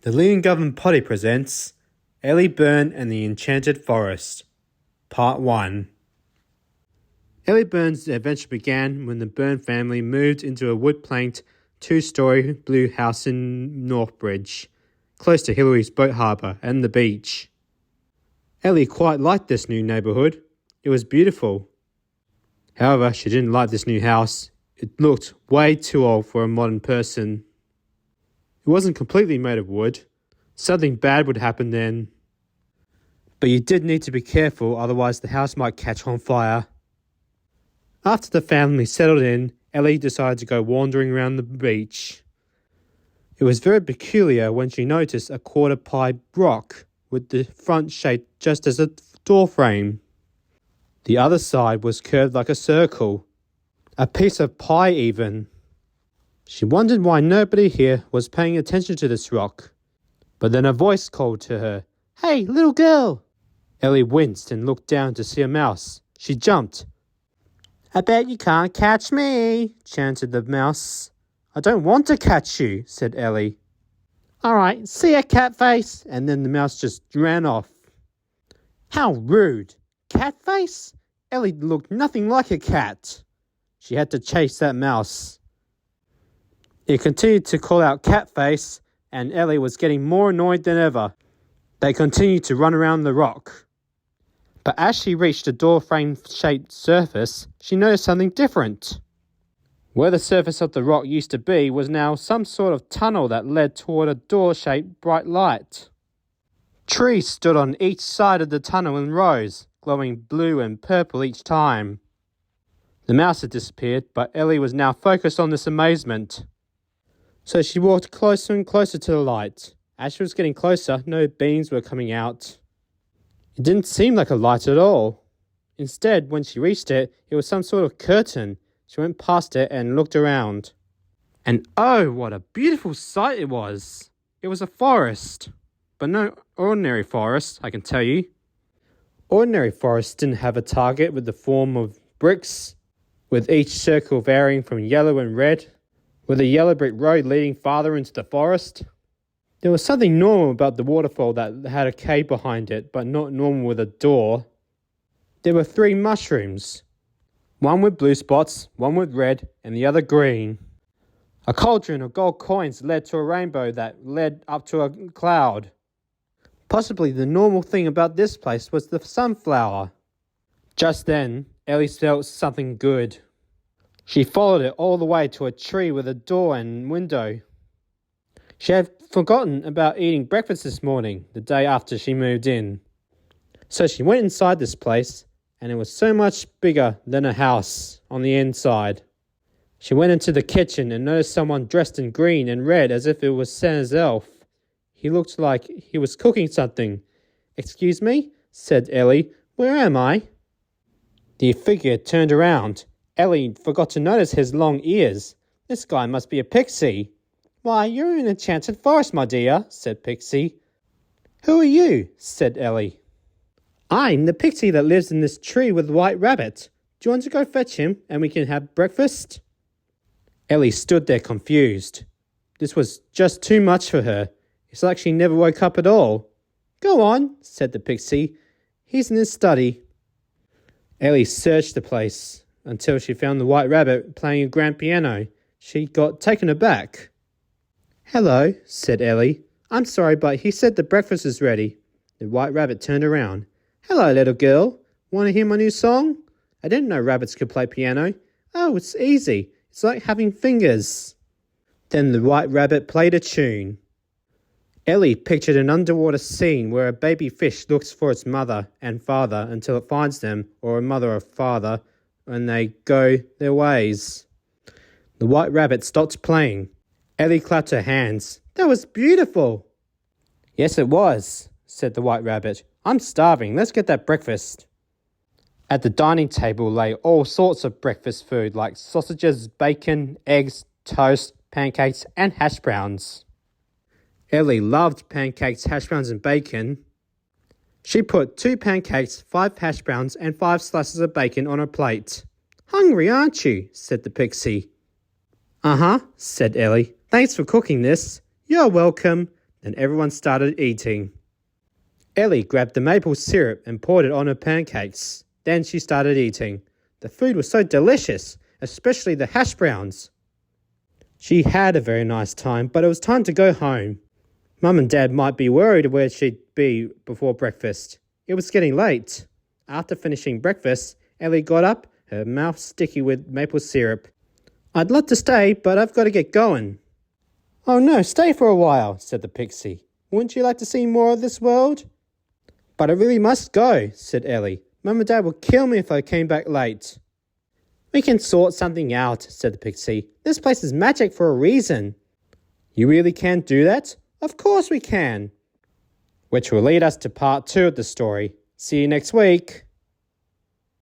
The Leading Government Potty presents Ellie Byrne and the Enchanted Forest, Part 1. Ellie Byrne's adventure began when the Byrne family moved into a wood-planked, two-storey blue house in Northbridge, close to Hillary's boat harbour and the beach. Ellie quite liked this new neighbourhood. It was beautiful. However, she didn't like this new house. It looked way too old for a modern person. It wasn't completely made of wood. Something bad would happen then. But you did need to be careful, otherwise the house might catch on fire. After the family settled in, Ellie decided to go wandering around the beach. It was very peculiar when she noticed a quarter-pie rock with the front shaped just as a door frame. The other side was curved like a circle, a piece of pie even. She wondered why nobody here was paying attention to this rock. But then a voice called to her, "Hey, little girl!" Ellie winced and looked down to see a mouse. She jumped. "I bet you can't catch me," chanted the mouse. "I don't want to catch you," said Ellie. "All right, see ya, Catface." And then the mouse just ran off. How rude! Catface? Ellie looked nothing like a cat. She had to chase that mouse. It continued to call out Catface, and Ellie was getting more annoyed than ever. They continued to run around the rock. But as she reached the door frame-shaped surface, she noticed something different. Where the surface of the rock used to be was now some sort of tunnel that led toward a door-shaped bright light. Trees stood on each side of the tunnel in rows, glowing blue and purple each time. The mouse had disappeared, but Ellie was now focused on this amazement. So she walked closer and closer to the light. As she was getting closer, no beams were coming out. It didn't seem like a light at all. Instead, when she reached it, it was some sort of curtain. She went past it and looked around. And oh, what a beautiful sight it was! It was a forest. But no ordinary forest, I can tell you. Ordinary forests didn't have a target with the form of bricks, with each circle varying from yellow and red, with a yellow brick road leading farther into the forest. There was something normal about the waterfall that had a cave behind it, but not normal with a door. There were 3 mushrooms, one with blue spots, one with red, and the other green. A cauldron of gold coins led to a rainbow that led up to a cloud. Possibly the normal thing about this place was the sunflower. Just then, Ellie felt something good. She followed it all the way to a tree with a door and window. She had forgotten about eating breakfast this morning, the day after she moved in. So she went inside this place, and it was so much bigger than a house on the inside. She went into the kitchen and noticed someone dressed in green and red as if it was Santa's elf. He looked like he was cooking something. "Excuse me?" said Ellie. "Where am I?" The figure turned around. Ellie forgot to notice his long ears. This guy must be a pixie. "Why, you're in an enchanted forest, my dear," said Pixie. "Who are you?" said Ellie. "I'm the pixie that lives in this tree with the white rabbit. Do you want to go fetch him and we can have breakfast?" Ellie stood there confused. This was just too much for her. It's like she never woke up at all. "Go on," said the pixie. "He's in his study." Ellie searched the place until she found the white rabbit playing a grand piano. She got taken aback. "Hello," said Ellie. "I'm sorry, but he said the breakfast is ready." The white rabbit turned around. "Hello, little girl. Want to hear my new song? I didn't know rabbits could play piano. Oh, it's easy. It's like having fingers." Then the white rabbit played a tune. Ellie pictured an underwater scene where a baby fish looks for its mother and father until it finds them, or a mother or father, and they go their ways. The white rabbit stopped playing. Ellie clapped her hands. "That was beautiful." "Yes, it was," said the white rabbit. "I'm starving. Let's get that breakfast." At the dining table lay all sorts of breakfast food like sausages, bacon, eggs, toast, pancakes, and hash browns. Ellie loved pancakes, hash browns, and bacon. She put 2 pancakes, 5 hash browns, and 5 slices of bacon on her plate. "Hungry, aren't you?" said the pixie. "Uh-huh," said Ellie. "Thanks for cooking this." "You're welcome. Then everyone started eating. Ellie grabbed the maple syrup and poured it on her pancakes. Then she started eating. The food was so delicious, especially the hash browns. She had a very nice time, but it was time to go home. Mum and Dad might be worried where she'd be before breakfast. It was getting late. After finishing breakfast, Ellie got up, her mouth sticky with maple syrup. "I'd love to stay, but I've got to get going." "Oh no, stay for a while," said the pixie. "Wouldn't you like to see more of this world?" "But I really must go," said Ellie. "Mum and Dad would kill me if I came back late." "We can sort something out," said the pixie. "This place is magic for a reason." "You really can't do that?" "Of course we can." Which will lead us to part 2 of the story. See you next week.